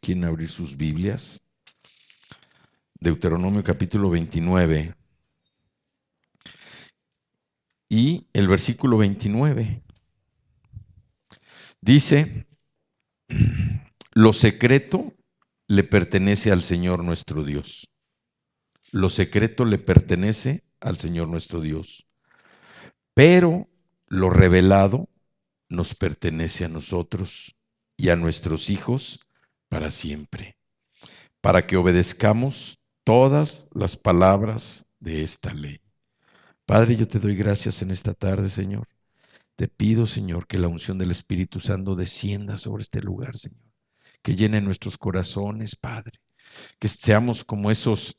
quieren abrir sus Biblias, Deuteronomio capítulo 29 y el versículo 29 dice, lo secreto le pertenece al Señor nuestro Dios. Lo secreto le pertenece al Señor nuestro Dios, pero lo revelado nos pertenece a nosotros y a nuestros hijos para siempre, para que obedezcamos todas las palabras de esta ley. Padre, yo te doy gracias en esta tarde, Señor. Te pido, Señor, que la unción del Espíritu Santo descienda sobre este lugar, Señor. Que llene nuestros corazones, Padre. Que seamos como esos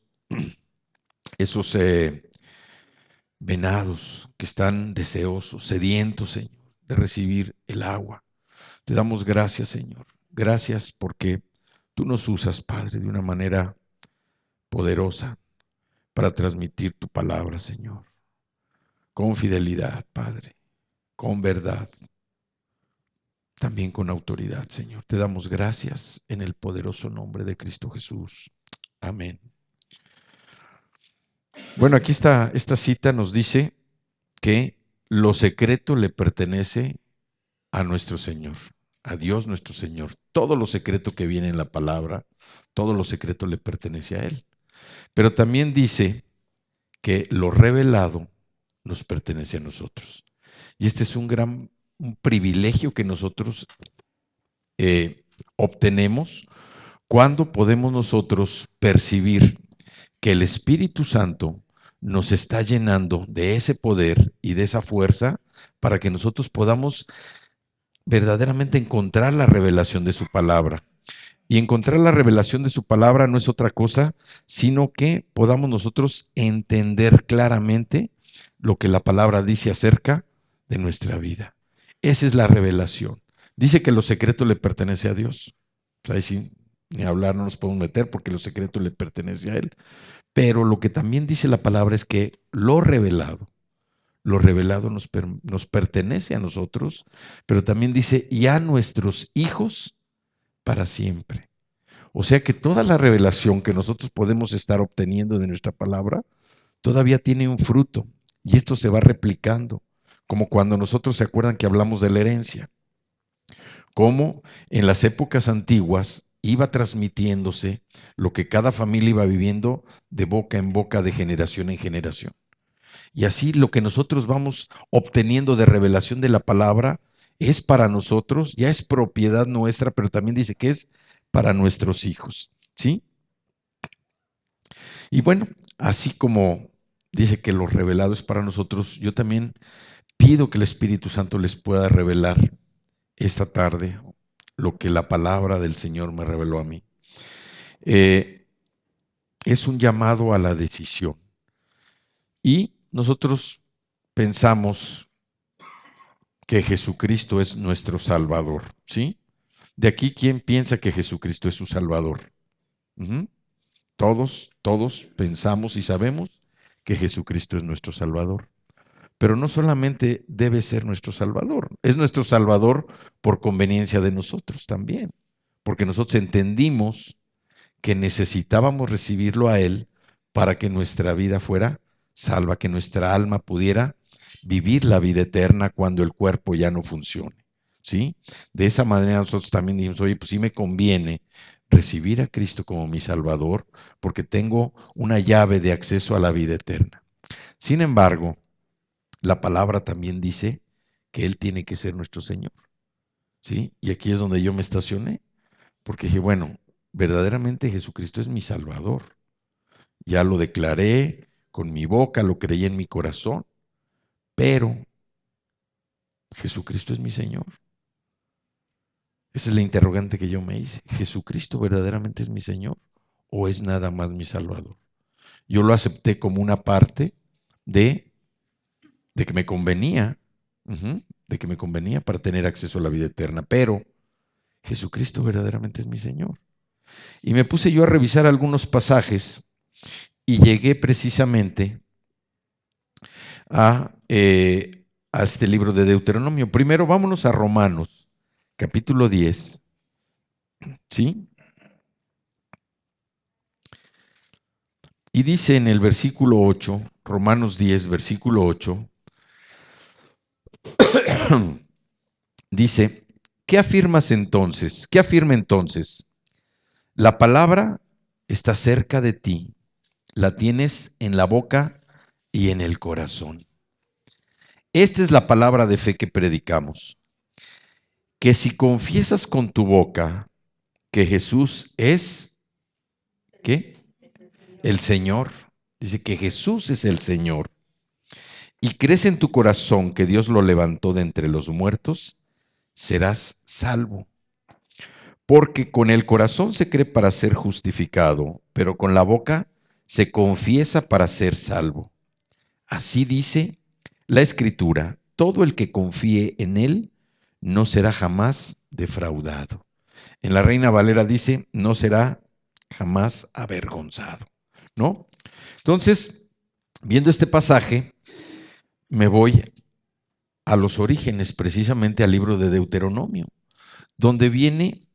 venados que están deseosos, sedientos, Señor, de recibir el agua. Te damos gracias, Señor. Gracias porque tú nos usas, Padre, de una manera poderosa para transmitir tu palabra, Señor. Con fidelidad, Padre, con verdad, también con autoridad, Señor. Te damos gracias en el poderoso nombre de Cristo Jesús. Amén. Bueno, aquí está, esta cita nos dice que lo secreto le pertenece a nuestro Señor, a Dios nuestro Señor. Todo lo secreto que viene en la palabra, todo lo secreto le pertenece a Él. Pero también dice que lo revelado nos pertenece a nosotros. Y este es un privilegio que nosotros obtenemos cuando podemos nosotros percibir que el Espíritu Santo nos está llenando de ese poder y de esa fuerza para que nosotros podamos verdaderamente encontrar la revelación de su palabra. Y encontrar la revelación de su palabra no es otra cosa, sino que podamos nosotros entender claramente lo que la palabra dice acerca de nuestra vida. Esa es la revelación. Dice que lo secreto le pertenece a Dios. O sea, ahí sí, ni hablar no nos podemos meter porque lo secreto le pertenece a Él. Pero lo que también dice la palabra es que lo revelado nos pertenece a nosotros, pero también dice, y a nuestros hijos para siempre. O sea que toda la revelación que nosotros podemos estar obteniendo de nuestra palabra todavía tiene un fruto y esto se va replicando, como cuando nosotros se acuerdan que hablamos de la herencia, como en las épocas antiguas iba transmitiéndose lo que cada familia iba viviendo de boca en boca, de generación en generación. Y así lo que nosotros vamos obteniendo de revelación de la palabra es para nosotros, ya es propiedad nuestra, pero también dice que es para nuestros hijos, ¿sí? Y bueno, así como dice que lo revelado es para nosotros, yo también pido que el Espíritu Santo les pueda revelar esta tarde lo que la palabra del Señor me reveló a mí. Es un llamado a la decisión. Y nosotros pensamos que Jesucristo es nuestro Salvador, ¿sí? De aquí, ¿quién piensa que Jesucristo es su Salvador? Uh-huh. Todos pensamos y sabemos que Jesucristo es nuestro Salvador. Pero no solamente debe ser nuestro Salvador, es nuestro Salvador por conveniencia de nosotros también, porque nosotros entendimos que necesitábamos recibirlo a Él para que nuestra vida fuera salva, que nuestra alma pudiera vivir la vida eterna cuando el cuerpo ya no funcione, ¿sí? De esa manera nosotros también dijimos, oye, pues sí me conviene recibir a Cristo como mi Salvador porque tengo una llave de acceso a la vida eterna. Sin embargo, la palabra también dice que Él tiene que ser nuestro Señor, ¿sí? Y aquí es donde yo me estacioné, porque dije, bueno, verdaderamente Jesucristo es mi Salvador. Ya lo declaré con mi boca, lo creí en mi corazón, pero Jesucristo es mi Señor. Esa es la interrogante que yo me hice. ¿Jesucristo verdaderamente es mi Señor o es nada más mi Salvador? Yo lo acepté como una parte de, de que me convenía, de que me convenía para tener acceso a la vida eterna, pero Jesucristo verdaderamente es mi Señor. Y me puse yo a revisar algunos pasajes y llegué precisamente a este libro de Deuteronomio. Primero vámonos a Romanos, capítulo 10, ¿sí? Y dice en el versículo 8, Romanos 10, versículo 8, dice, ¿qué afirmas entonces? ¿Qué afirma entonces? La palabra está cerca de ti, la tienes en la boca y en el corazón. Esta es la palabra de fe que predicamos, que si confiesas con tu boca que Jesús es, ¿qué? El Señor. Dice que Jesús es el Señor. Y crees en tu corazón que Dios lo levantó de entre los muertos, serás salvo. Porque con el corazón se cree para ser justificado, pero con la boca se confiesa para ser salvo. Así dice la Escritura, todo el que confíe en Él no será jamás defraudado. En la Reina Valera dice, no será jamás avergonzado, ¿no? Entonces, viendo este pasaje, me voy a los orígenes, precisamente al libro de Deuteronomio, donde viene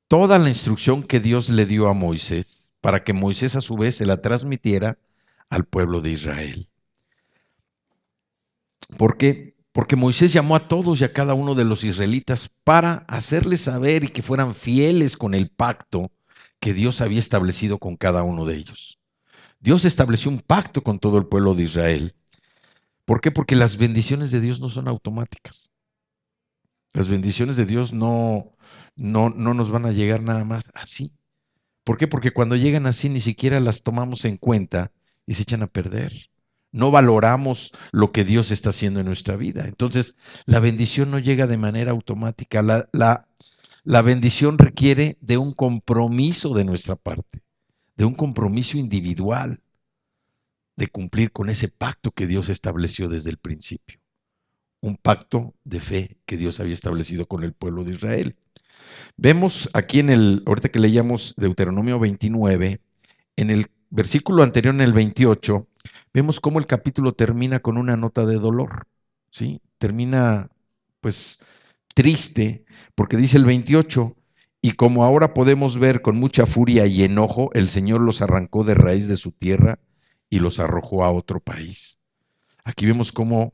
toda la instrucción que Dios le dio a Moisés, para que Moisés a su vez se la transmitiera al pueblo de Israel. ¿Por qué? Porque Moisés llamó a todos y a cada uno de los israelitas para hacerles saber y que fueran fieles con el pacto que Dios había establecido con cada uno de ellos. Dios estableció un pacto con todo el pueblo de Israel. ¿Por qué? Porque las bendiciones de Dios no son automáticas. Las bendiciones de Dios no nos van a llegar nada más así. ¿Por qué? Porque cuando llegan así ni siquiera las tomamos en cuenta y se echan a perder. No valoramos lo que Dios está haciendo en nuestra vida. Entonces, la bendición no llega de manera automática. La bendición requiere de un compromiso de nuestra parte, de un compromiso individual, de cumplir con ese pacto que Dios estableció desde el principio. Un pacto de fe que Dios había establecido con el pueblo de Israel. Vemos aquí ahorita que leíamos Deuteronomio 29, en el versículo anterior, en el 28, vemos cómo el capítulo termina con una nota de dolor, ¿sí? Termina, pues, triste, porque dice el 28, y como ahora podemos ver con mucha furia y enojo, el Señor los arrancó de raíz de su tierra y los arrojó a otro país. Aquí vemos cómo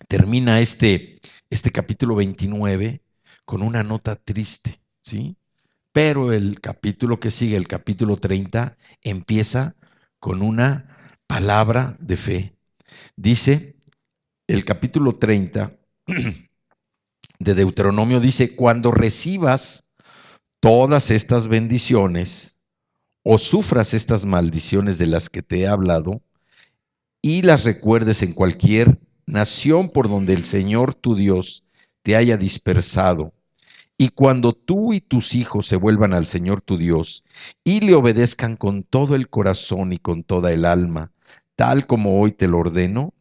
termina este capítulo 29 con una nota triste, ¿sí? Pero el capítulo que sigue, el capítulo 30, empieza con una palabra de fe. Dice el capítulo 30 de Deuteronomio, dice, cuando recibas todas estas bendiciones o sufras estas maldiciones de las que te he hablado y las recuerdes en cualquier nación por donde el Señor tu Dios te haya dispersado, y cuando tú y tus hijos se vuelvan al Señor tu Dios y le obedezcan con todo el corazón y con toda el alma, tal como hoy te lo ordeno,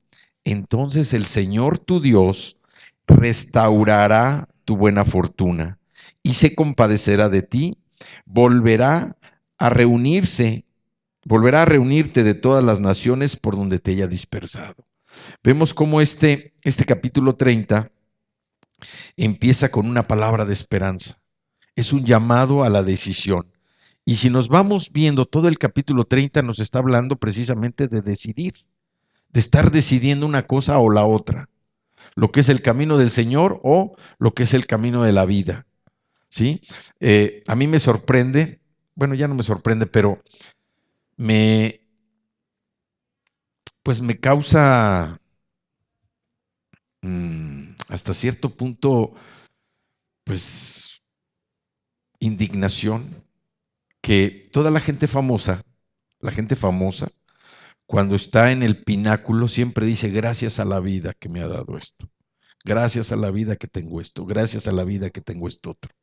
entonces el Señor tu Dios restaurará tu buena fortuna y se compadecerá de ti, volverá a reunirse, volverá a reunirte de todas las naciones por donde te haya dispersado. Vemos cómo este capítulo 30 empieza con una palabra de esperanza. Es un llamado a la decisión. Y si nos vamos viendo todo el capítulo 30, nos está hablando precisamente de decidir, de estar decidiendo una cosa o la otra, lo que es el camino del Señor o lo que es el camino de la vida. ¿Sí? A mí me sorprende, bueno, ya no me sorprende, pero pues me causa hasta cierto punto, pues, indignación que toda la gente famosa, cuando está en el pináculo, siempre dice gracias a la vida que me ha dado esto, gracias a la vida que tengo esto, gracias a la vida que tengo esto otro.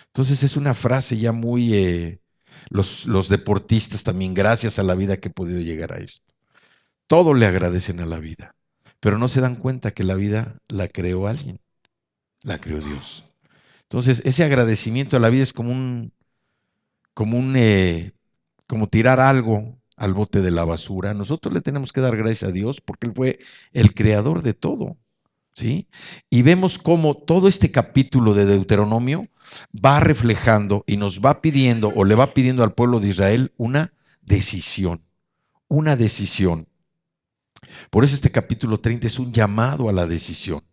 Entonces es una frase ya muy, los deportistas también, gracias a la vida que he podido llegar a esto. Todo le agradecen a la vida, pero no se dan cuenta que la vida la creó alguien, la creó Dios. Entonces ese agradecimiento a la vida es como tirar algo al bote de la basura. Nosotros le tenemos que dar gracias a Dios porque Él fue el creador de todo, ¿sí? Y vemos cómo todo este capítulo de Deuteronomio va reflejando y nos va pidiendo o le va pidiendo al pueblo de Israel una decisión. una decisión. Por eso este capítulo 30 es un llamado a la decisión.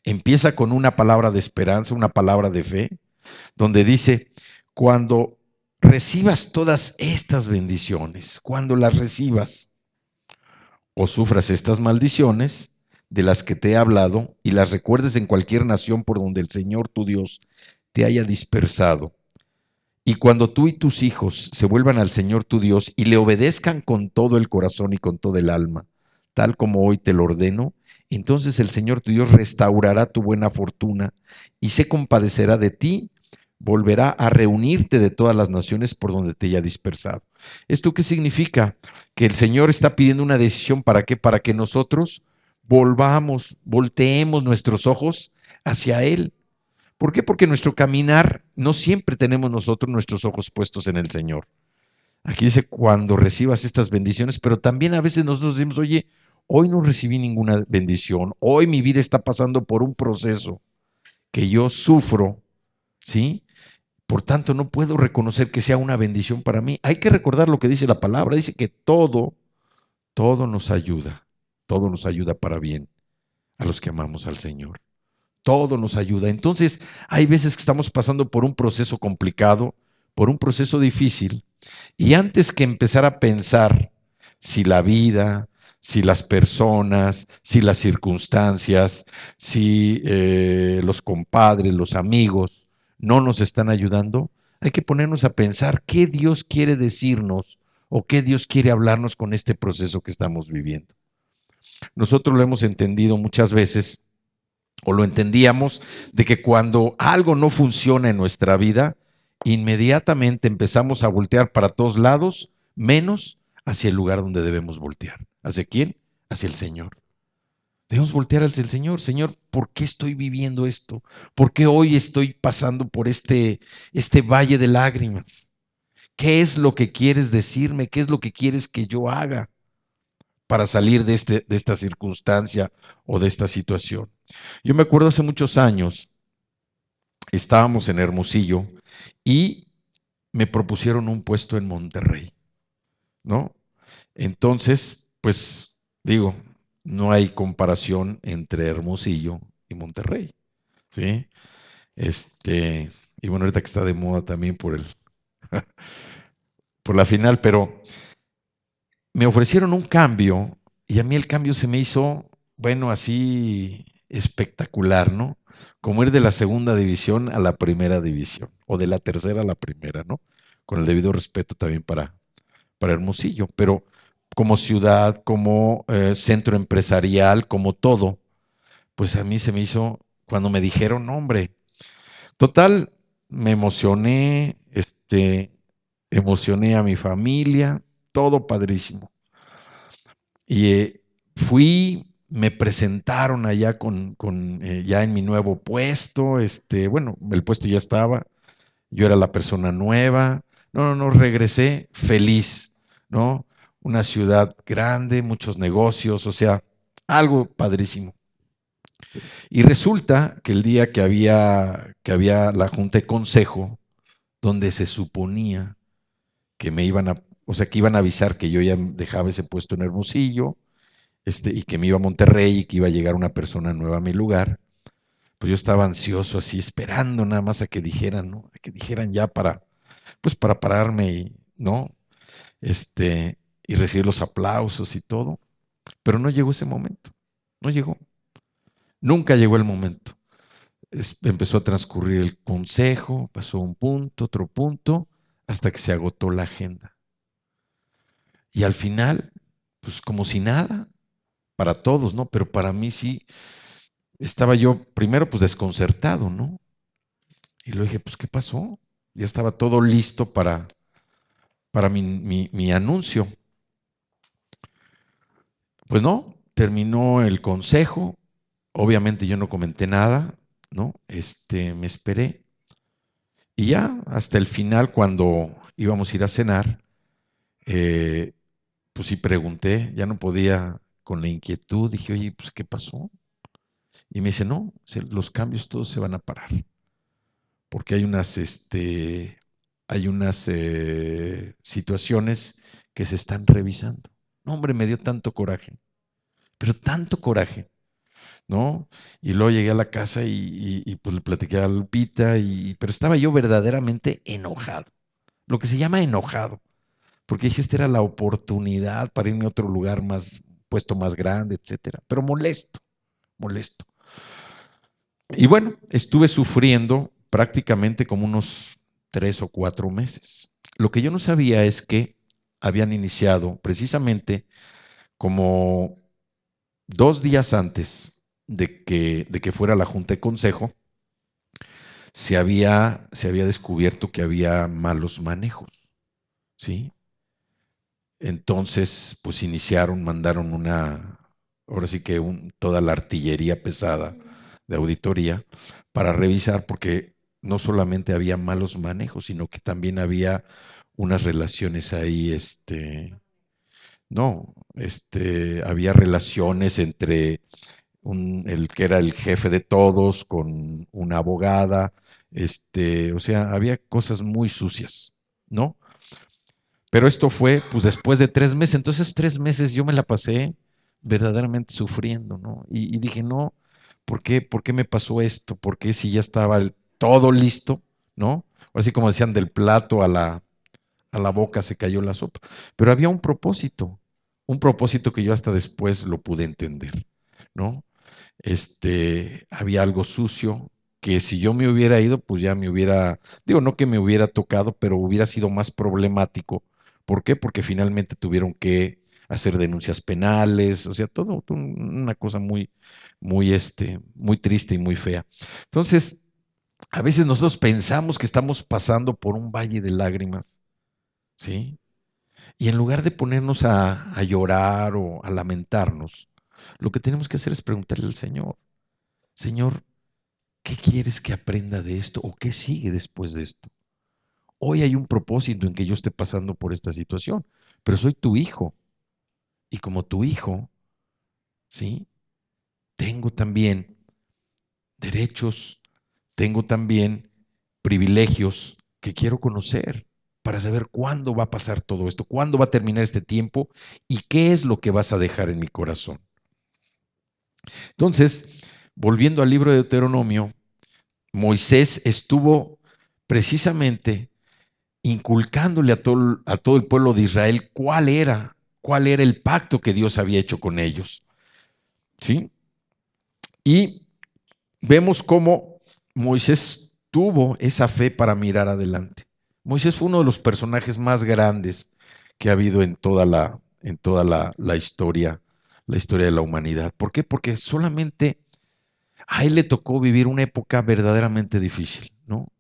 Empieza con una palabra de esperanza, una palabra de fe, donde dice, cuando recibas todas estas bendiciones, cuando las recibas o sufras estas maldiciones de las que te he hablado y las recuerdes en cualquier nación por donde el Señor tu Dios te haya dispersado, y cuando tú y tus hijos se vuelvan al Señor tu Dios y le obedezcan con todo el corazón y con todo el alma, tal como hoy te lo ordeno, entonces el Señor tu Dios restaurará tu buena fortuna y se compadecerá de ti, volverá a reunirte de todas las naciones por donde te haya dispersado. ¿Esto qué significa? Que el Señor está pidiendo una decisión. ¿Para qué? Para que nosotros volteemos nuestros ojos hacia Él. ¿Por qué? Porque nuestro caminar no siempre tenemos nosotros nuestros ojos puestos en el Señor. Aquí dice cuando recibas estas bendiciones, pero también a veces nosotros decimos, oye, hoy no recibí ninguna bendición, hoy mi vida está pasando por un proceso que yo sufro, ¿sí? Por tanto, no puedo reconocer que sea una bendición para mí. Hay que recordar lo que dice la palabra, dice que todo todo nos ayuda para bien a los que amamos al Señor. Todo nos ayuda. Entonces, hay veces que estamos pasando por un proceso complicado, por un proceso difícil, y antes que empezar a pensar si la vida, si las personas, si las circunstancias, si los compadres, los amigos no nos están ayudando, hay que ponernos a pensar qué Dios quiere decirnos o qué Dios quiere hablarnos con este proceso que estamos viviendo. Nosotros lo hemos entendido muchas veces o lo entendíamos, de que cuando algo no funciona en nuestra vida, inmediatamente empezamos a voltear para todos lados, menos hacia el lugar donde debemos voltear. ¿Hacia quién? Hacia el Señor. Debemos voltear hacia el Señor. Señor, ¿por qué estoy viviendo esto? ¿Por qué hoy estoy pasando por este valle de lágrimas? ¿Qué es lo que quieres decirme? ¿Qué es lo que quieres que yo haga para salir de esta circunstancia o de esta situación? Yo me acuerdo hace muchos años, estábamos en Hermosillo y me propusieron un puesto en Monterrey, ¿no? Entonces, pues digo, no hay comparación entre Hermosillo y Monterrey, ¿sí? Y bueno, ahorita que está de moda también por la final, pero me ofrecieron un cambio y a mí el cambio se me hizo, bueno, así espectacular, ¿no? Como ir de la segunda división a la primera división, o de la tercera a la primera, ¿no? Con el debido respeto también para Hermosillo, pero como ciudad, como centro empresarial, como todo, pues a mí se me hizo, cuando me dijeron, no, hombre, total, me emocioné, emocioné a mi familia, todo padrísimo. Y fui, me presentaron allá ya en mi nuevo puesto, bueno, el puesto ya estaba, yo era la persona nueva, no, regresé feliz, ¿no? Una ciudad grande, muchos negocios, o sea, algo padrísimo. Y resulta que el día que había la junta de consejo, donde se suponía que o sea, que iban a avisar que yo ya dejaba ese puesto en Hermosillo, y que me iba a Monterrey y que iba a llegar una persona nueva a mi lugar, pues yo estaba ansioso así, esperando nada más a que dijeran, ¿no? A que dijeran ya pues para pararme ¿no? Y recibir los aplausos y todo. Pero no llegó ese momento, no llegó. Nunca llegó el momento. Empezó a transcurrir el consejo, pasó un punto, otro punto, hasta que se agotó la agenda. Y al final, pues como si nada, para todos, ¿no? Pero para mí sí, estaba yo primero pues desconcertado, ¿no? Y luego dije, pues ¿qué pasó? Ya estaba todo listo para mi anuncio. Pues no, terminó el consejo, obviamente yo no comenté nada, ¿no? Me esperé y ya hasta el final cuando íbamos a ir a cenar, eh, pues sí pregunté, ya no podía con la inquietud, dije, oye, pues ¿qué pasó? Y me dice, no, los cambios todos se van a parar, porque hay unas situaciones que se están revisando. No, hombre, me dio tanto coraje, pero tanto coraje, ¿no? Y luego llegué a la casa pues le platiqué a Lupita, pero estaba yo verdaderamente enojado, lo que se llama enojado, porque dije, esta era la oportunidad para irme a otro lugar más, puesto más grande, etcétera, pero molesto, molesto. Y bueno, estuve sufriendo prácticamente como unos 3 o 4 meses. Lo que yo no sabía es que habían iniciado precisamente como 2 días antes de que fuera la Junta de Consejo, se había descubierto que había malos manejos, ¿sí? Entonces, pues iniciaron, mandaron ahora sí que toda la artillería pesada de auditoría para revisar, porque no solamente había malos manejos, sino que también había unas relaciones ahí, no, había relaciones entre el que era el jefe de todos con una abogada, o sea, había cosas muy sucias, ¿no? Pero esto fue, pues, después de 3 meses. Entonces, 3 meses yo me la pasé verdaderamente sufriendo, ¿no? Y dije, no, ¿por qué me pasó esto? ¿Por qué si ya estaba todo listo, ¿no? Así como decían, del plato a la boca se cayó la sopa. Pero había un propósito que yo hasta después lo pude entender, ¿no? Había algo sucio que si yo me hubiera ido, pues ya me hubiera, digo, no que me hubiera tocado, pero hubiera sido más problemático. ¿Por qué? Porque finalmente tuvieron que hacer denuncias penales, o sea, todo una cosa muy, muy, muy triste y muy fea. Entonces, a veces nosotros pensamos que estamos pasando por un valle de lágrimas, ¿sí? Y en lugar de ponernos a llorar o a lamentarnos, lo que tenemos que hacer es preguntarle al Señor, Señor, ¿qué quieres que aprenda de esto o qué sigue después de esto? Hoy hay un propósito en que yo esté pasando por esta situación, pero soy tu hijo y como tu hijo, ¿sí? Tengo también derechos, tengo también privilegios que quiero conocer para saber cuándo va a pasar todo esto, cuándo va a terminar este tiempo y qué es lo que vas a dejar en mi corazón. Entonces, volviendo al libro de Deuteronomio, Moisés estuvo precisamente inculcándole a todo el pueblo de Israel cuál era el pacto que Dios había hecho con ellos. ¿Sí? Y vemos cómo Moisés tuvo esa fe para mirar adelante. Moisés fue uno de los personajes más grandes que ha habido en toda la historia de la humanidad. ¿Por qué? Porque solamente a él le tocó vivir una época verdaderamente difícil, ¿no?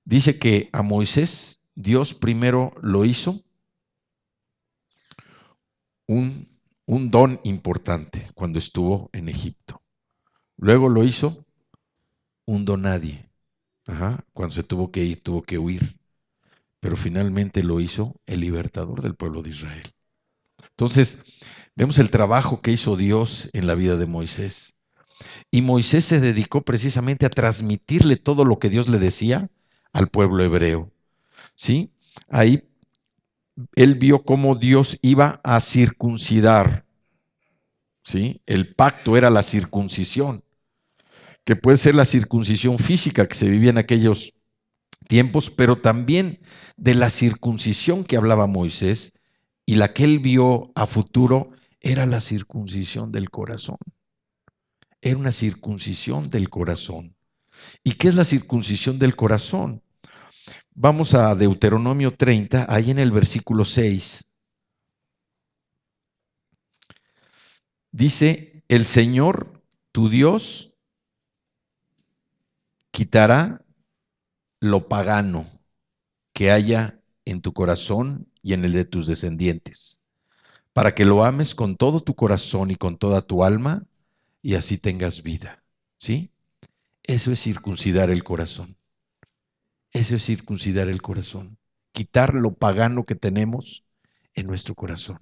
Dice que a Moisés Dios primero lo hizo un, un don importante cuando estuvo en Egipto. Luego lo hizo un donadie. Ajá, cuando se tuvo que ir, tuvo que huir. Pero finalmente lo hizo el libertador del pueblo de Israel. Entonces, vemos el trabajo que hizo Dios en la vida de Moisés. Y Moisés se dedicó precisamente a transmitirle todo lo que Dios le decía al pueblo hebreo. ¿Sí? Ahí él vio cómo Dios iba a circuncidar. ¿Sí? El pacto era la circuncisión, que puede ser la circuncisión física que se vivía en aquellos tiempos, pero también de la circuncisión que hablaba Moisés y la que él vio a futuro era la circuncisión del corazón. Era una circuncisión del corazón. ¿Y qué es la circuncisión del corazón? Vamos a Deuteronomio 30, ahí en el versículo 6. Dice, el Señor, tu Dios, quitará lo pagano que haya en tu corazón y en el de tus descendientes, para que lo ames con todo tu corazón y con toda tu alma, y así tengas vida. ¿Sí? Eso es circuncidar el corazón. Eso es circuncidar el corazón. Quitar lo pagano que tenemos en nuestro corazón.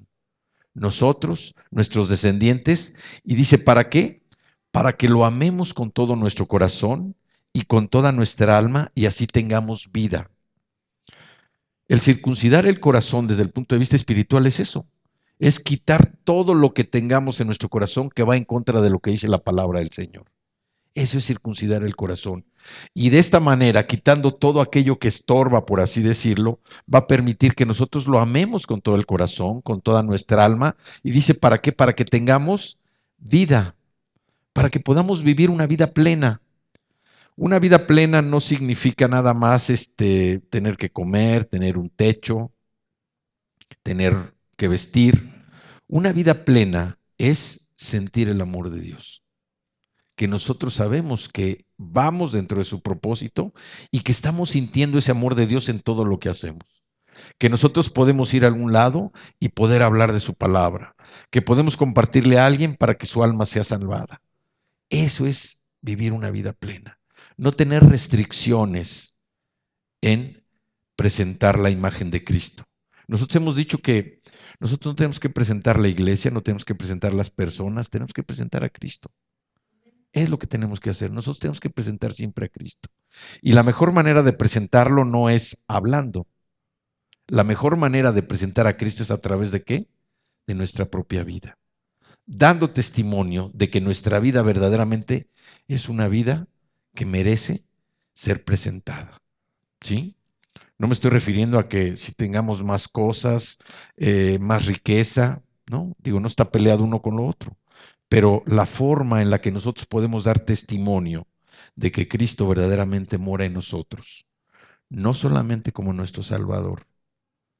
Nosotros, nuestros descendientes, y dice, ¿para qué? Para que lo amemos con todo nuestro corazón y con toda nuestra alma, y así tengamos vida. El circuncidar el corazón desde el punto de vista espiritual es eso, es quitar todo lo que tengamos en nuestro corazón que va en contra de lo que dice la palabra del Señor. Eso es circuncidar el corazón. Y de esta manera, quitando todo aquello que estorba, por así decirlo, va a permitir que nosotros lo amemos con todo el corazón, con toda nuestra alma. Y dice, ¿para qué? Para que tengamos vida, para que podamos vivir una vida plena. Una vida plena no significa nada más tener que comer, tener un techo, tener que vestir. Una vida plena es sentir el amor de Dios, que nosotros sabemos que vamos dentro de su propósito y que estamos sintiendo ese amor de Dios en todo lo que hacemos. Que nosotros podemos ir a algún lado y poder hablar de su palabra, que podemos compartirle a alguien para que su alma sea salvada. Eso es vivir una vida plena. No tener restricciones en presentar la imagen de Cristo. Nosotros hemos dicho que nosotros no tenemos que presentar la iglesia, no tenemos que presentar las personas, tenemos que presentar a Cristo. Es lo que tenemos que hacer. Nosotros tenemos que presentar siempre a Cristo. Y la mejor manera de presentarlo no es hablando. La mejor manera de presentar a Cristo es a través de ¿qué? De nuestra propia vida. Dando testimonio de que nuestra vida verdaderamente es una vida que merece ser presentada. ¿Sí? No me estoy refiriendo a que si tengamos más cosas, más riqueza, ¿no? Digo, no está peleado uno con lo otro. Pero la forma en la que nosotros podemos dar testimonio de que Cristo verdaderamente mora en nosotros, no solamente como nuestro Salvador,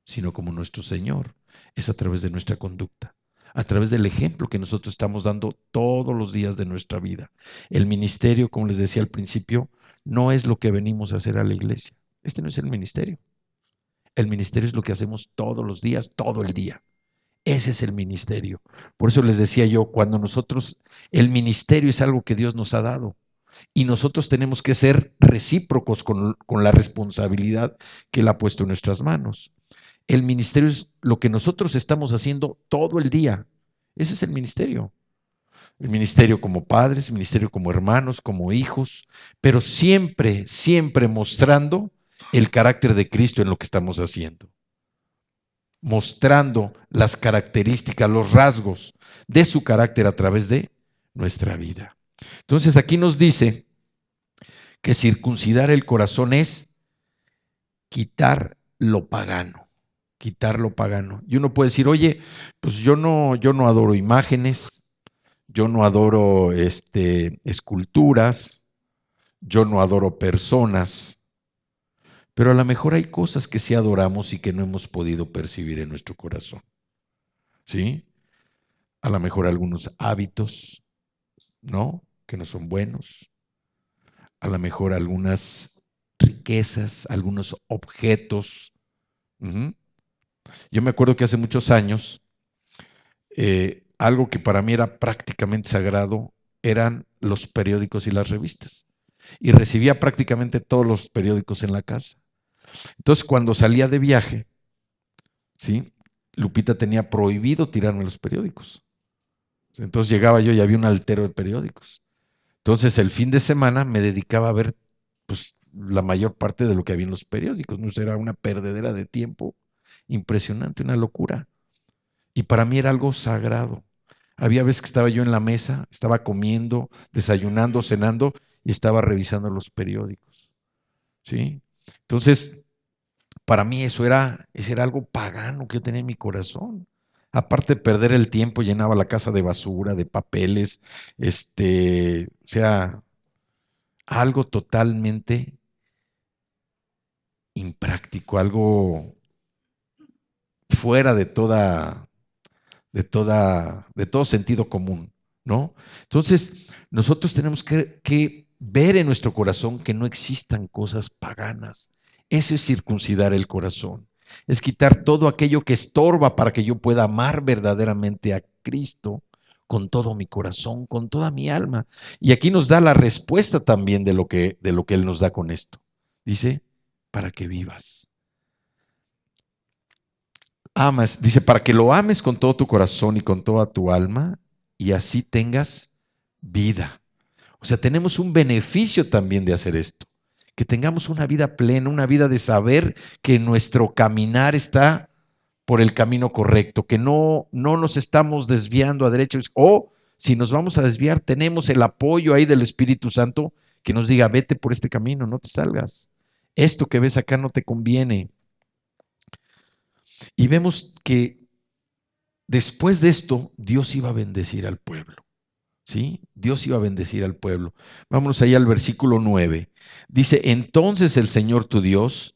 sino como nuestro Señor, es a través de nuestra conducta, a través del ejemplo que nosotros estamos dando todos los días de nuestra vida. El ministerio, como les decía al principio, no es lo que venimos a hacer a la iglesia. Este no es el ministerio. El ministerio es lo que hacemos todos los días, todo el día. Ese es el ministerio. Por eso les decía yo, cuando nosotros, el ministerio es algo que Dios nos ha dado y nosotros tenemos que ser recíprocos con la responsabilidad que Él ha puesto en nuestras manos. El ministerio es lo que nosotros estamos haciendo todo el día. Ese es el ministerio. El ministerio como padres, el ministerio como hermanos, como hijos, pero siempre, siempre mostrando el carácter de Cristo en lo que estamos haciendo, mostrando las características, los rasgos de su carácter a través de nuestra vida. Entonces aquí nos dice que circuncidar el corazón es quitar lo pagano, quitar lo pagano. Y uno puede decir, oye, pues yo no adoro imágenes, yo no adoro esculturas, yo no adoro personas, pero a lo mejor hay cosas que sí adoramos y que no hemos podido percibir en nuestro corazón. ¿Sí? A lo mejor algunos hábitos, ¿no? Que no son buenos. A lo mejor algunas riquezas, algunos objetos. Uh-huh. Yo me acuerdo que hace muchos años, algo que para mí era prácticamente sagrado eran los periódicos y las revistas. Y recibía prácticamente todos los periódicos en la casa. Entonces, cuando salía de viaje, ¿sí? Lupita tenía prohibido tirarme los periódicos. Entonces llegaba yo y había un altero de periódicos. Entonces el fin de semana me dedicaba a ver pues, la mayor parte de lo que había en los periódicos. ¿No? Era una perdedera de tiempo impresionante, una locura. Y para mí era algo sagrado. Había veces que estaba yo en la mesa, estaba comiendo, desayunando, cenando y estaba revisando los periódicos. ¿Sí? Entonces, para mí eso era algo pagano que yo tenía en mi corazón. Aparte de perder el tiempo, llenaba la casa de basura, de papeles, o sea, algo totalmente impráctico, algo fuera de todo sentido común, ¿no? Entonces, nosotros tenemos que ver en nuestro corazón que no existan cosas paganas. Eso es circuncidar el corazón. Es quitar todo aquello que estorba para que yo pueda amar verdaderamente a Cristo con todo mi corazón, con toda mi alma. Y aquí nos da la respuesta también de lo que Él nos da con esto. Dice, para que vivas. Amas, dice, para que lo ames con todo tu corazón y con toda tu alma y así tengas vida. O sea, tenemos un beneficio también de hacer esto, que tengamos una vida plena, una vida de saber que nuestro caminar está por el camino correcto, que no nos estamos desviando a derecha, o si nos vamos a desviar, tenemos el apoyo ahí del Espíritu Santo que nos diga, vete por este camino, no te salgas. Esto que ves acá no te conviene. Y vemos que después de esto, Dios iba a bendecir al pueblo. ¿Sí? Dios iba a bendecir al pueblo. Vámonos ahí al versículo 9. Dice, entonces el Señor tu Dios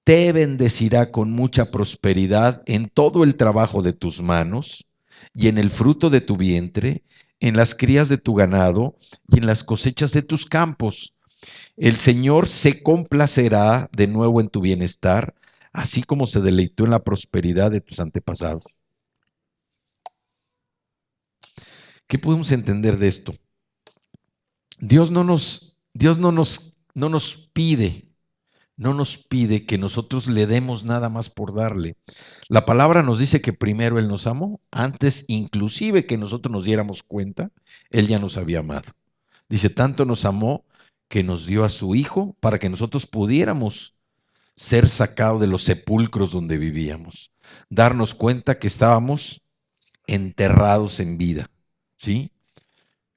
te bendecirá con mucha prosperidad en todo el trabajo de tus manos y en el fruto de tu vientre, en las crías de tu ganado y en las cosechas de tus campos. El Señor se complacerá de nuevo en tu bienestar, así como se deleitó en la prosperidad de tus antepasados. ¿Qué podemos entender de esto? Dios no nos pide que nosotros le demos nada más por darle. La palabra nos dice que primero Él nos amó, antes inclusive que nosotros nos diéramos cuenta, Él ya nos había amado. Dice, tanto nos amó que nos dio a su Hijo para que nosotros pudiéramos ser sacados de los sepulcros donde vivíamos, darnos cuenta que estábamos enterrados en vida, ¿sí?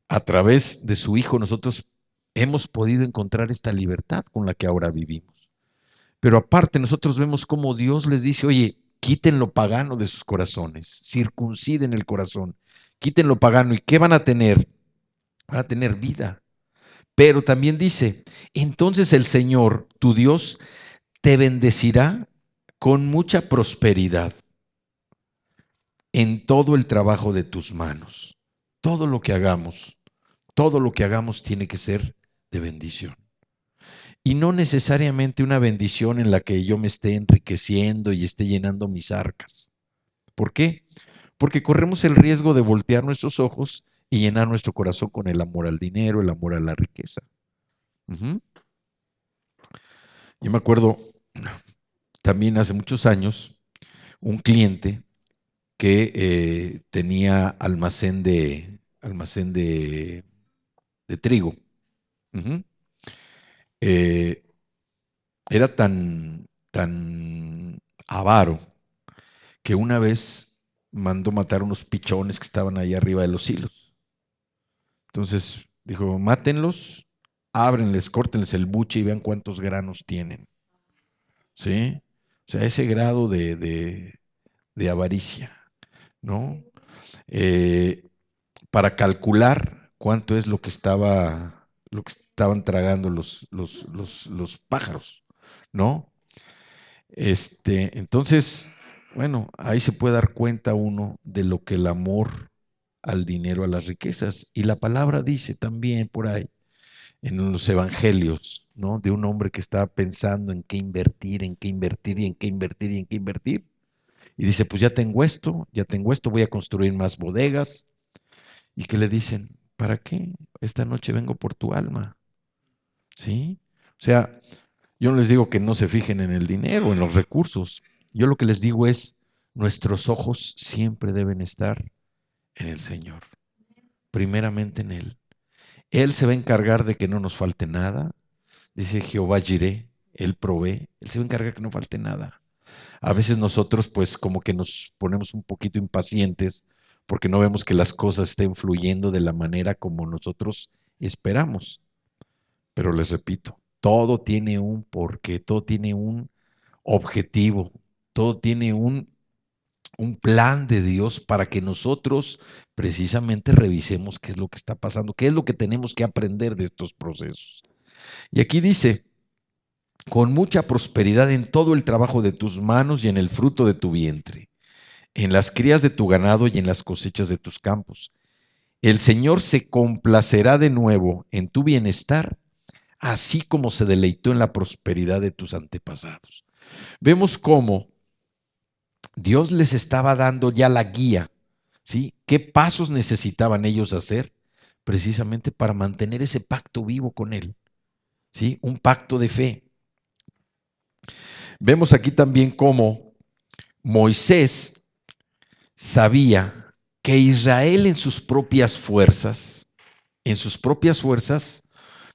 A través de su Hijo nosotros hemos podido encontrar esta libertad con la que ahora vivimos. Pero aparte nosotros vemos cómo Dios les dice, oye, quiten lo pagano de sus corazones, circunciden el corazón, quiten lo pagano. ¿Y qué van a tener? Van a tener vida. Pero también dice, entonces el Señor, tu Dios, te bendecirá con mucha prosperidad en todo el trabajo de tus manos. Todo lo que hagamos tiene que ser de bendición. Y no necesariamente una bendición en la que yo me esté enriqueciendo y esté llenando mis arcas. ¿Por qué? Porque corremos el riesgo de voltear nuestros ojos y llenar nuestro corazón con el amor al dinero, el amor a la riqueza. Uh-huh. Yo me acuerdo también hace muchos años un cliente que tenía almacén de trigo. Uh-huh. Eh, Era tan avaro que una vez mandó matar unos pichones que estaban ahí arriba de los hilos. Entonces dijo, mátenlos, ábrenles, córtenles el buche y vean cuántos granos tienen. ¿Sí? O sea, ese grado de avaricia, ¿no? Eh, para calcular cuánto es lo que estaban tragando los pájaros, ¿no? Entonces, bueno, ahí se puede dar cuenta uno de lo que el amor al dinero, a las riquezas. Y la palabra dice también por ahí, en los evangelios, ¿no? De un hombre que estaba pensando en qué invertir, en qué invertir y en qué invertir y en qué invertir. Y dice, pues ya tengo esto, voy a construir más bodegas. ¿Y qué le dicen? ¿Para qué? Esta noche vengo por tu alma. ¿Sí? O sea, yo no les digo que no se fijen en el dinero, en los recursos. Yo lo que les digo es, nuestros ojos siempre deben estar en el Señor, primeramente en Él. Él se va a encargar de que no nos falte nada. Dice Jehová Jireh, Él provee, Él se va a encargar de que no falte nada. A veces nosotros pues como que nos ponemos un poquito impacientes porque no vemos que las cosas estén fluyendo de la manera como nosotros esperamos. Pero les repito, todo tiene un porqué, todo tiene un objetivo, todo tiene un plan de Dios para que nosotros precisamente revisemos qué es lo que está pasando, qué es lo que tenemos que aprender de estos procesos. Y aquí dice, con mucha prosperidad en todo el trabajo de tus manos y en el fruto de tu vientre, en las crías de tu ganado y en las cosechas de tus campos. El Señor se complacerá de nuevo en tu bienestar, así como se deleitó en la prosperidad de tus antepasados. Vemos cómo Dios les estaba dando ya la guía, ¿sí? ¿Qué pasos necesitaban ellos hacer precisamente para mantener ese pacto vivo con Él? ¿Sí? Un pacto de fe. Vemos aquí también cómo Moisés sabía que Israel en sus propias fuerzas,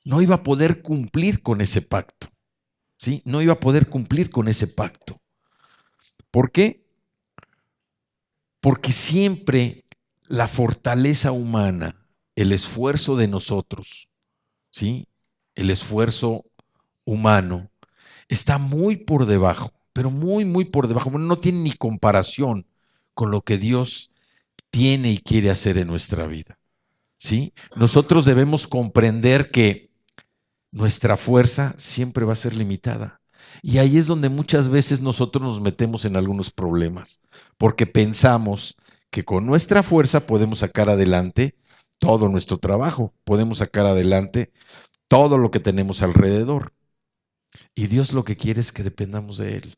no iba a poder cumplir con ese pacto, ¿sí? No iba a poder cumplir con ese pacto. ¿Por qué? Porque siempre la fortaleza humana, el esfuerzo de nosotros, ¿sí? El esfuerzo humano está muy por debajo, pero muy, muy por debajo. Bueno, no tiene ni comparación con lo que Dios tiene y quiere hacer en nuestra vida, ¿sí? Nosotros debemos comprender que nuestra fuerza siempre va a ser limitada. Y ahí es donde muchas veces nosotros nos metemos en algunos problemas, porque pensamos que con nuestra fuerza podemos sacar adelante todo nuestro trabajo, podemos sacar adelante todo lo que tenemos alrededor. Y Dios lo que quiere es que dependamos de Él.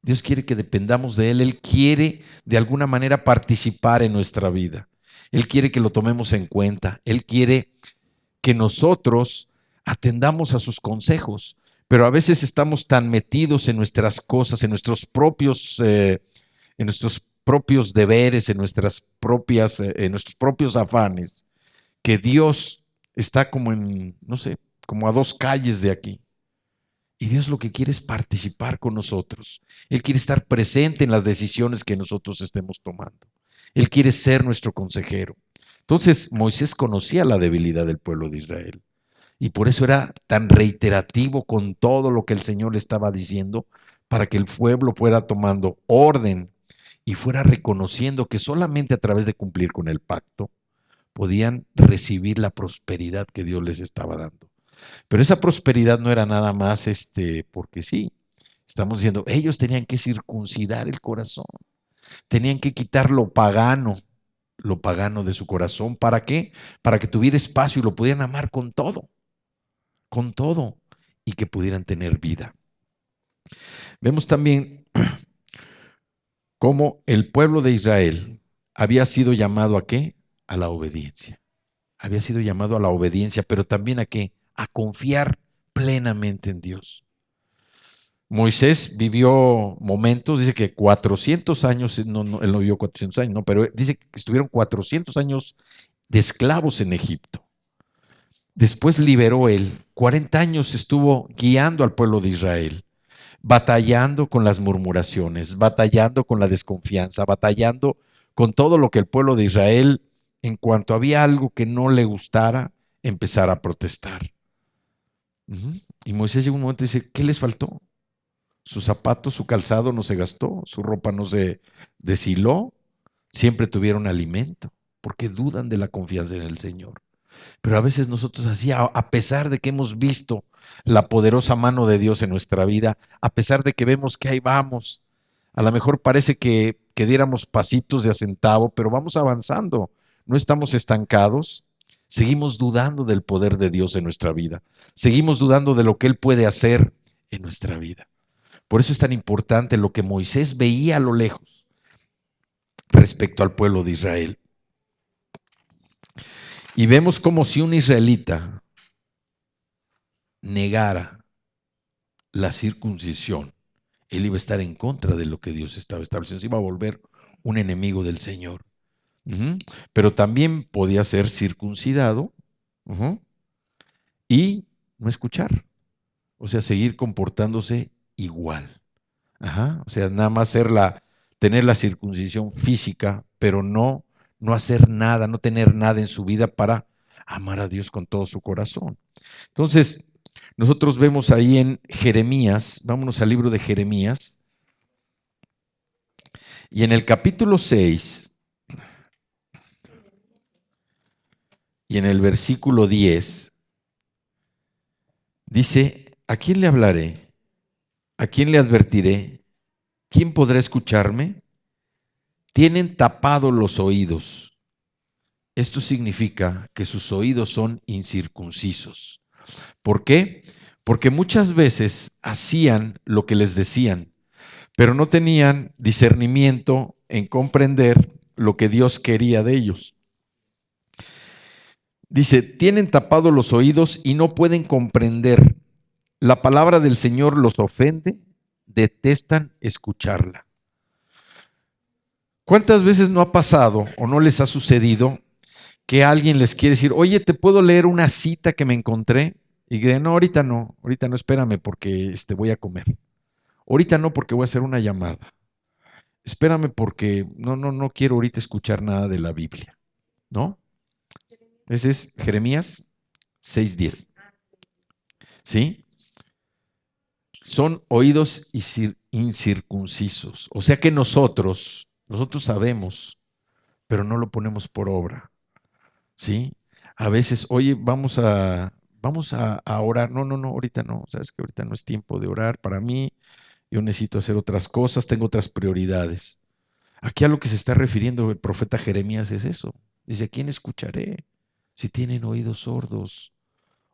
Dios quiere que dependamos de Él. Él quiere de alguna manera participar en nuestra vida. Él quiere que lo tomemos en cuenta. Él quiere que nosotros atendamos a sus consejos, pero a veces estamos tan metidos en nuestras cosas, en nuestros propios deberes, en nuestros propios afanes, que Dios está como en, no sé, como a 2 calles de aquí. Y Dios lo que quiere es participar con nosotros. Él quiere estar presente en las decisiones que nosotros estemos tomando. Él quiere ser nuestro consejero. Entonces Moisés conocía la debilidad del pueblo de Israel. Y por eso era tan reiterativo con todo lo que el Señor le estaba diciendo, para que el pueblo fuera tomando orden y fuera reconociendo que solamente a través de cumplir con el pacto podían recibir la prosperidad que Dios les estaba dando. Pero esa prosperidad no era nada más porque sí. Estamos diciendo, ellos tenían que circuncidar el corazón, tenían que quitar lo pagano de su corazón. ¿Para qué? Para que tuviera espacio y lo pudieran amar con todo, y que pudieran tener vida. Vemos también cómo el pueblo de Israel había sido llamado a qué? A la obediencia. Había sido llamado a la obediencia, pero también a qué? A confiar plenamente en Dios. Moisés vivió momentos, dice que 400 años, él no vivió 400 años, no, pero dice que estuvieron 400 años de esclavos en Egipto. Después liberó él, 40 años estuvo guiando al pueblo de Israel, batallando con las murmuraciones, batallando con la desconfianza, batallando con todo lo que el pueblo de Israel, en cuanto había algo que no le gustara, empezara a protestar. Y Moisés llegó un momento y dice, ¿qué les faltó? Sus zapatos, su calzado no se gastó, su ropa no se deshiló, siempre tuvieron alimento, porque dudan de la confianza en el Señor. Pero a veces nosotros así, a pesar de que hemos visto la poderosa mano de Dios en nuestra vida, a pesar de que vemos que ahí vamos, a lo mejor parece que diéramos pasitos de a centavo, pero vamos avanzando, no estamos estancados, seguimos dudando del poder de Dios en nuestra vida, seguimos dudando de lo que Él puede hacer en nuestra vida. Por eso es tan importante lo que Moisés veía a lo lejos respecto al pueblo de Israel. Y vemos como si un israelita negara la circuncisión, él iba a estar en contra de lo que Dios estaba estableciendo, se iba a volver un enemigo del Señor. Pero también podía ser circuncidado y no escuchar, o sea, seguir comportándose igual. O sea, nada más tener la circuncisión física, pero no hacer nada, no tener nada en su vida para amar a Dios con todo su corazón. Entonces, nosotros vemos ahí en Jeremías, vámonos al libro de Jeremías, y en el capítulo 6 y en el versículo 10, dice, ¿a quién le hablaré? ¿A quién le advertiré? ¿Quién podrá escucharme? Tienen tapados los oídos. Esto significa que sus oídos son incircuncisos. ¿Por qué? Porque muchas veces hacían lo que les decían, pero no tenían discernimiento en comprender lo que Dios quería de ellos. Dice, tienen tapados los oídos y no pueden comprender. La palabra del Señor los ofende, detestan escucharla. ¿Cuántas veces no ha pasado o no les ha sucedido que alguien les quiere decir, oye, ¿te puedo leer una cita que me encontré? Y que no, ahorita no, espérame porque voy a comer. Ahorita no porque voy a hacer una llamada. espérame porque no quiero ahorita escuchar nada de la Biblia, ¿no? Ese es Jeremías 6:10, ¿sí? Son oídos incircuncisos. O sea que nosotros sabemos, pero no lo ponemos por obra, ¿sí? A veces, oye, vamos a orar. No, ahorita no, sabes que ahorita no es tiempo de orar para mí, yo necesito hacer otras cosas, tengo otras prioridades. Aquí a lo que se está refiriendo el profeta Jeremías es eso. Dice, ¿a quién escucharé si tienen oídos sordos,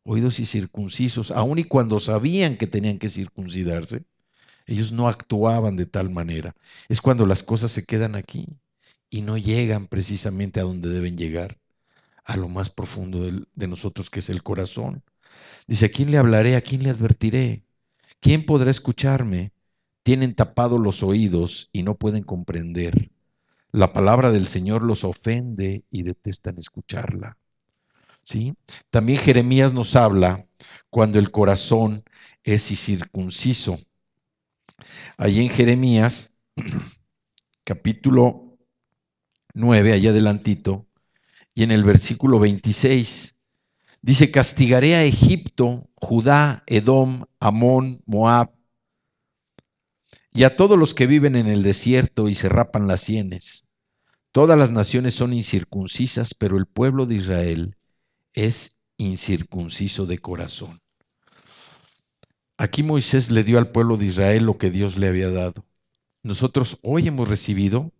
oídos incircuncisos? Aun y cuando sabían que tenían que circuncidarse, ellos no actuaban de tal manera. Es cuando las cosas se quedan aquí y no llegan precisamente a donde deben llegar, a lo más profundo de nosotros, que es el corazón. Dice, ¿a quién le hablaré? ¿A quién le advertiré? ¿Quién podrá escucharme? Tienen tapados los oídos y no pueden comprender. La palabra del Señor los ofende y detestan escucharla. ¿Sí? También Jeremías nos habla cuando el corazón es incircunciso. Allí en Jeremías, capítulo 9, allá adelantito, y en el versículo 26, dice, castigaré a Egipto, Judá, Edom, Amón, Moab, y a todos los que viven en el desierto y se rapan las sienes. Todas las naciones son incircuncisas, pero el pueblo de Israel es incircunciso de corazón. Aquí Moisés le dio al pueblo de Israel lo que Dios le había dado. Nosotros hoy hemos recibido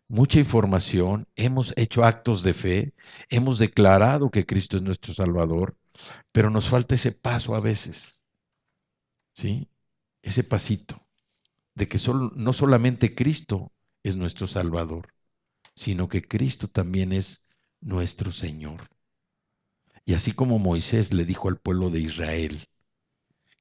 mucha información, hemos hecho actos de fe, hemos declarado que Cristo es nuestro Salvador, pero nos falta ese paso a veces, ¿sí? Ese pasito de que no solamente Cristo es nuestro Salvador, sino que Cristo también es nuestro Señor. Y así como Moisés le dijo al pueblo de Israel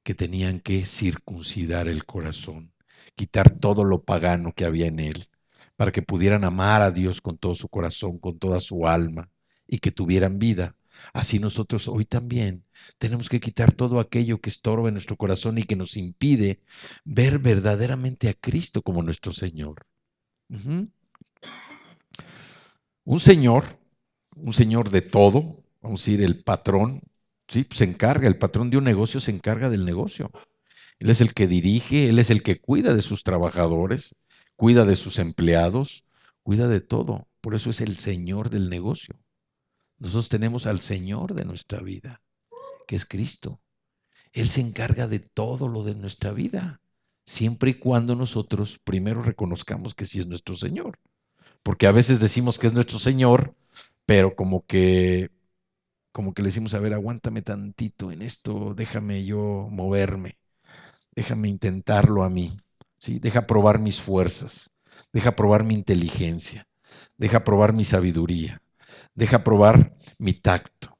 que tenían que circuncidar el corazón, quitar todo lo pagano que había en él, para que pudieran amar a Dios con todo su corazón, con toda su alma, y que tuvieran vida. Así nosotros hoy también tenemos que quitar todo aquello que estorba en nuestro corazón y que nos impide ver verdaderamente a Cristo como nuestro Señor. Ujú. Un señor, un señor de todo, vamos a decir el patrón, ¿sí? Se encarga, el patrón de un negocio se encarga del negocio. Él es el que dirige, él es el que cuida de sus trabajadores, cuida de sus empleados, cuida de todo. Por eso es el señor del negocio. Nosotros tenemos al Señor de nuestra vida, que es Cristo. Él se encarga de todo lo de nuestra vida, siempre y cuando nosotros primero reconozcamos que sí es nuestro Señor. Porque a veces decimos que es nuestro Señor, pero como que le decimos, a ver, aguántame tantito en esto, déjame yo moverme. Déjame intentarlo a mí, ¿sí? Deja probar mis fuerzas, deja probar mi inteligencia, deja probar mi sabiduría, deja probar mi tacto,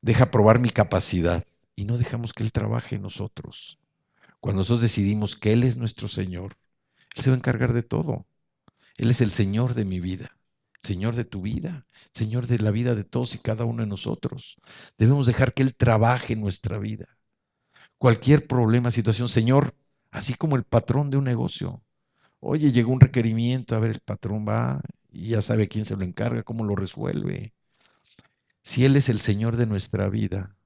deja probar mi capacidad y no dejamos que Él trabaje en nosotros. Cuando nosotros decidimos que Él es nuestro Señor, Él se va a encargar de todo. Él es el Señor de mi vida, Señor de tu vida, Señor de la vida de todos y cada uno de nosotros. Debemos dejar que Él trabaje en nuestra vida. Cualquier problema, situación, Señor, así como el patrón de un negocio. Oye, llegó un requerimiento, a ver, el patrón va y ya sabe a quién se lo encarga, cómo lo resuelve. Si Él es el Señor de nuestra vida,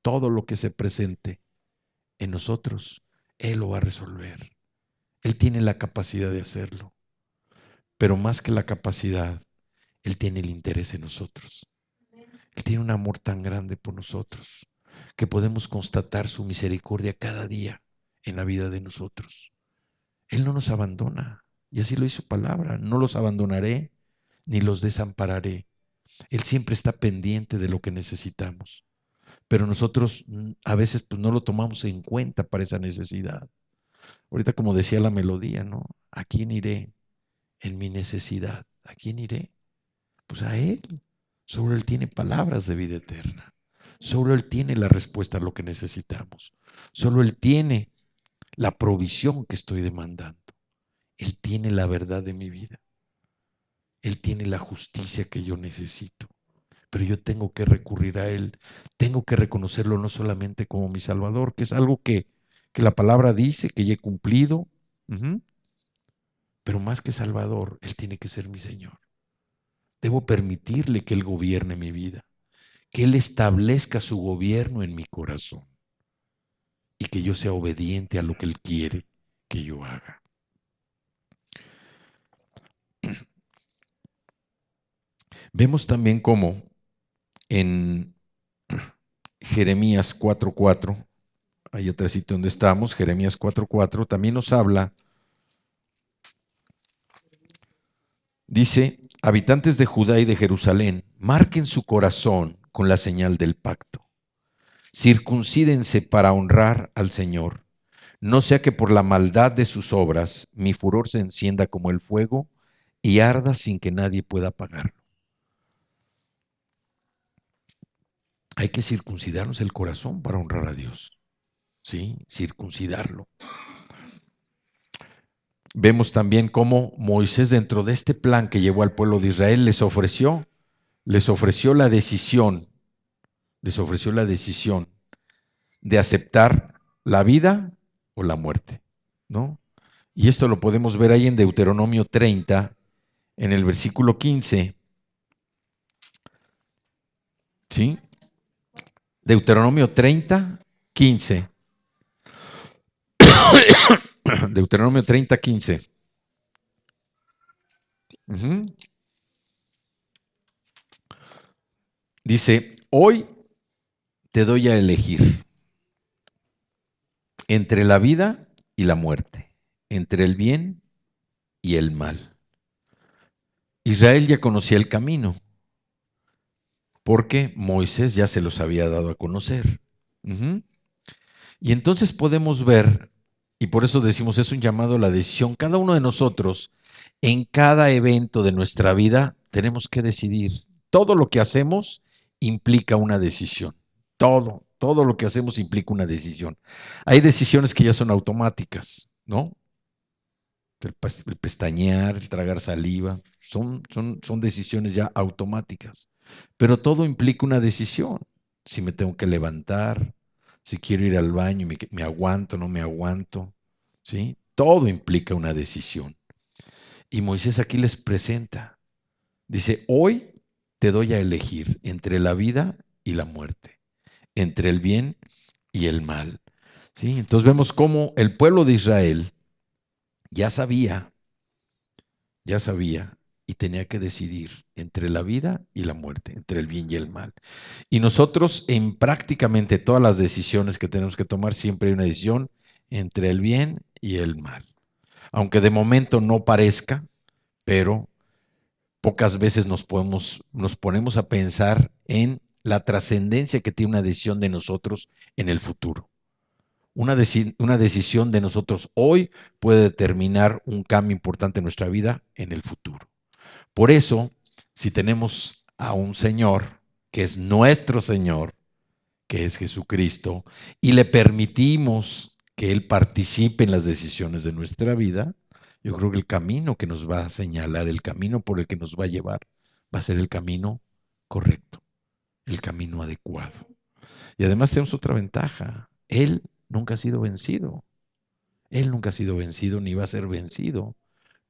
todo lo que se presente en nosotros, Él lo va a resolver. Él tiene la capacidad de hacerlo, pero más que la capacidad, Él tiene el interés en nosotros. Él tiene un amor tan grande por nosotros que podemos constatar su misericordia cada día en la vida de nosotros. Él no nos abandona, y así lo hizo palabra, no los abandonaré ni los desampararé. Él siempre está pendiente de lo que necesitamos, pero nosotros a veces pues, no lo tomamos en cuenta para esa necesidad. Ahorita como decía la melodía, ¿no? ¿A quién iré en mi necesidad? ¿A quién iré? Pues a Él. Solo Él tiene palabras de vida eterna. Solo Él tiene la respuesta a lo que necesitamos. Solo Él tiene la provisión que estoy demandando. Él tiene la verdad de mi vida. Él tiene la justicia que yo necesito. Pero yo tengo que recurrir a Él. Tengo que reconocerlo no solamente como mi Salvador, que es algo que la palabra dice, que ya he cumplido, pero más que Salvador, Él tiene que ser mi Señor. Debo permitirle que Él gobierne mi vida, que Él establezca su gobierno en mi corazón y que yo sea obediente a lo que Él quiere que yo haga. Vemos también cómo en Jeremías 4:4, hay otro sitio donde estamos, Jeremías 4:4, también nos habla, dice, habitantes de Judá y de Jerusalén, marquen su corazón con la señal del pacto. Circuncídense para honrar al Señor. No sea que por la maldad de sus obras mi furor se encienda como el fuego y arda sin que nadie pueda apagarlo. Hay que circuncidarnos el corazón para honrar a Dios. ¿Sí? Circuncidarlo. Vemos también cómo Moisés, dentro de este plan que llevó al pueblo de Israel, les ofreció la decisión de aceptar la vida o la muerte, ¿no? Y esto lo podemos ver ahí en Deuteronomio 30, en el versículo 15, ¿sí? Deuteronomio 30, 15. Deuteronomio 30, 15. Uh-huh. Dice, hoy te doy a elegir entre la vida y la muerte, entre el bien y el mal. Israel ya conocía el camino, porque Moisés ya se los había dado a conocer. Uh-huh. Y entonces podemos ver, y por eso decimos, es un llamado a la decisión. Cada uno de nosotros, en cada evento de nuestra vida, tenemos que decidir. Todo lo que hacemos implica una decisión. Todo lo que hacemos implica una decisión. Hay decisiones que ya son automáticas, ¿no? El pestañear, el tragar saliva, son decisiones ya automáticas. Pero todo implica una decisión. Si me tengo que levantar, si quiero ir al baño, me aguanto, no me aguanto, ¿sí? Todo implica una decisión. Y Moisés aquí les presenta, dice, hoy te doy a elegir entre la vida y la muerte, entre el bien y el mal, ¿sí? Entonces vemos cómo el pueblo de Israel ya sabía y tenía que decidir entre la vida y la muerte, entre el bien y el mal. Y nosotros en prácticamente todas las decisiones que tenemos que tomar siempre hay una decisión entre el bien y el mal. Aunque de momento no parezca, pero pocas veces nos ponemos a pensar en la trascendencia que tiene una decisión de nosotros en el futuro. Una decisión de nosotros hoy puede determinar un cambio importante en nuestra vida en el futuro. Por eso, si tenemos a un Señor que es nuestro Señor, que es Jesucristo, y le permitimos que Él participe en las decisiones de nuestra vida, yo creo que el camino que nos va a señalar, el camino por el que nos va a llevar, va a ser el camino correcto, el camino adecuado. Y además tenemos otra ventaja. Él nunca ha sido vencido. Él nunca ha sido vencido ni va a ser vencido.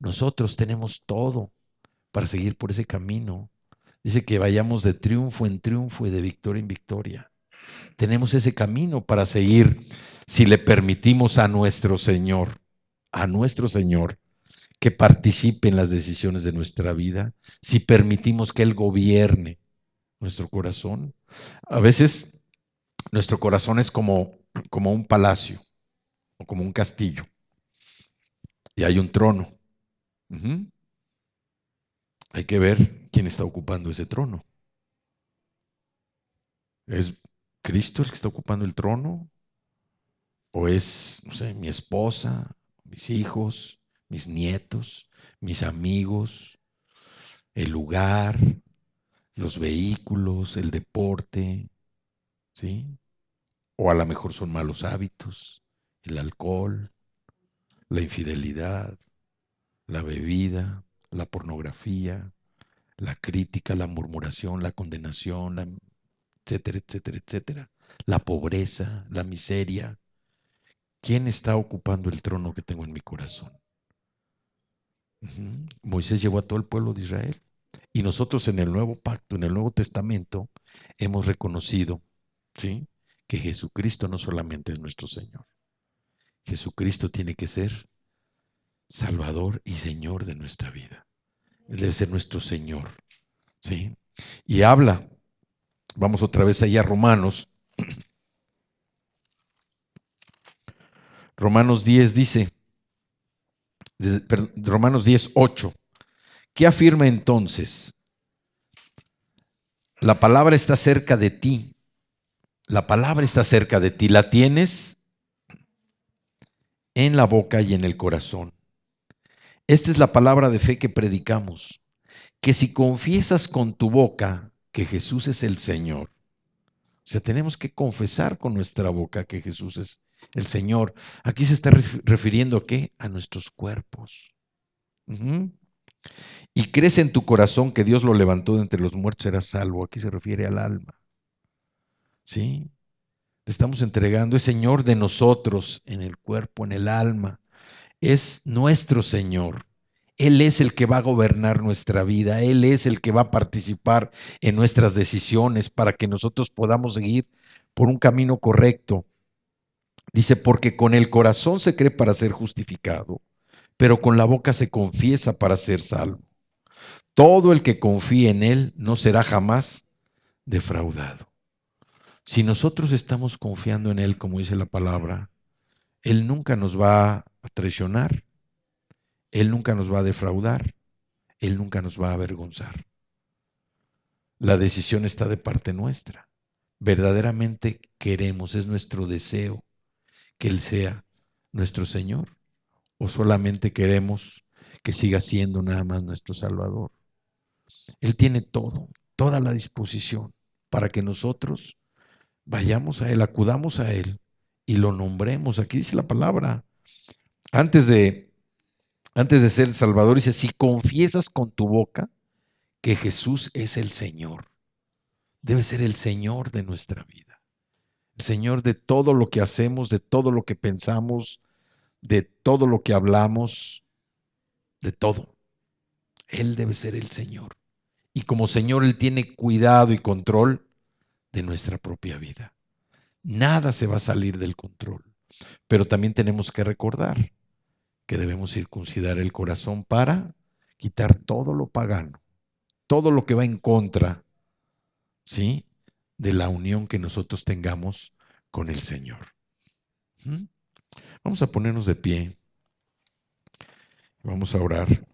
Nosotros tenemos todo para seguir por ese camino. Dice que vayamos de triunfo en triunfo y de victoria en victoria. Tenemos ese camino para seguir si le permitimos a nuestro Señor, que participe en las decisiones de nuestra vida, si permitimos que Él gobierne nuestro corazón. A veces nuestro corazón es como un palacio o como un castillo y hay un trono. Uh-huh. Hay que ver quién está ocupando ese trono. ¿Es Cristo el que está ocupando el trono? ¿O es, no sé, mi esposa, mis hijos, mis nietos, mis amigos, el lugar, los vehículos, el deporte, ¿sí? O a lo mejor son malos hábitos, el alcohol, la infidelidad, la bebida, la pornografía, la crítica, la murmuración, la condenación, etcétera, etcétera, etcétera. La pobreza, la miseria. ¿Quién está ocupando el trono que tengo en mi corazón? Ujú. Moisés llevó a todo el pueblo de Israel. Y nosotros en el nuevo pacto, en el Nuevo Testamento, hemos reconocido, ¿sí?, que Jesucristo no solamente es nuestro Señor. Jesucristo tiene que ser Salvador y Señor de nuestra vida. Él debe ser nuestro Señor, ¿sí? Y habla, vamos otra vez ahí a Romanos. Romanos 10 dice, Romanos 10, 8. ¿Qué afirma entonces? La palabra está cerca de ti. La palabra está cerca de ti. La tienes en la boca y en el corazón. Esta es la palabra de fe que predicamos, que si confiesas con tu boca que Jesús es el Señor, o sea, tenemos que confesar con nuestra boca que Jesús es el Señor. Aquí se está refiriendo ¿a qué? A nuestros cuerpos. Ujú. Y crees en tu corazón que Dios lo levantó de entre los muertos, serás salvo. Aquí se refiere al alma. ¿Sí? Le estamos entregando, es Señor de nosotros en el cuerpo, en el alma. Es nuestro Señor. Él es el que va a gobernar nuestra vida. Él es el que va a participar en nuestras decisiones para que nosotros podamos seguir por un camino correcto. Dice, porque con el corazón se cree para ser justificado, pero con la boca se confiesa para ser salvo. Todo el que confíe en Él no será jamás defraudado. Si nosotros estamos confiando en Él, como dice la palabra, Él nunca nos va a traicionar, Él nunca nos va a defraudar, Él nunca nos va a avergonzar. La decisión está de parte nuestra. Verdaderamente queremos, es nuestro deseo que Él sea nuestro Señor, o solamente queremos que siga siendo nada más nuestro Salvador. Él tiene todo, toda la disposición para que nosotros vayamos a Él, acudamos a Él y lo nombremos. Aquí dice la palabra, antes de, antes de ser el Salvador, dice, si confiesas con tu boca que Jesús es el Señor, debe ser el Señor de nuestra vida, el Señor de todo lo que hacemos, de todo lo que pensamos, de todo lo que hablamos, de todo. Él debe ser el Señor. Y como Señor, Él tiene cuidado y control de nuestra propia vida. Nada se va a salir del control. Pero también tenemos que recordar que debemos circuncidar el corazón para quitar todo lo pagano, todo lo que va en contra, ¿sí?, de la unión que nosotros tengamos con el Señor. ¿Mm? Vamos a ponernos de pie, vamos a orar.